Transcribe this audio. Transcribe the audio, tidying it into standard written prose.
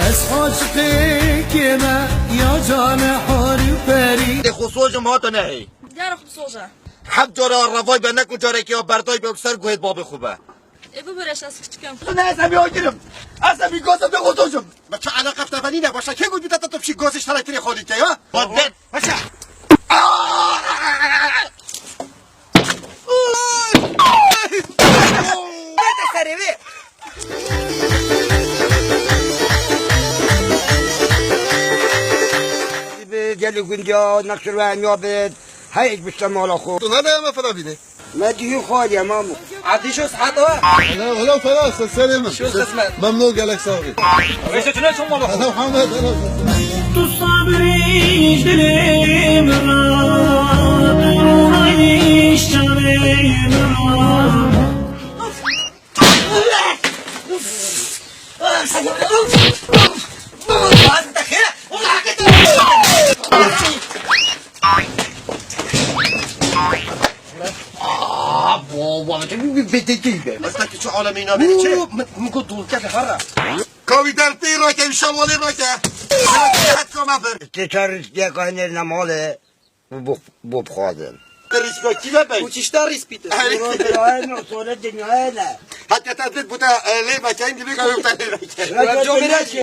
از عاشقی که من یا جان حاری پری خصوص ما تو نهی دیار خصوصا حب جارا رفای به نکن جاره که بردای به اکسر گوهد باب خوبه ابو برش از کچکم نه ازم بیاگیرم ازم گازم به خصوصم بچه علاقه تفنی نباشه که گوید تا تو بشی گازش تلکتری خودی که ها بده بچه بده سری بی جلو گنجا نقش رو همیا بید هیچ بشتم مالا خوب تو هذا ما فلا بيني ما دیو خواهی مامو عادي شو صحتها؟ هلا خلاص سليمة شو الخصمات؟ ممنوع قالك صافي ايش تناش هم والله هلا محمد هلا تو صبریش دلیم را درونیش جانیم را بابا تو بدیگه مثلا که چه عالم اینا بری چه میگو دول که هر کوی در تیرا که شوالی را که حد کما بر تیتر یکانه نماله بوب خادم ریسکا کی ببین وتشتري ريس بيتر برای سوال دنیا نه حتی تدبیر بوده لی بچه این دیگه که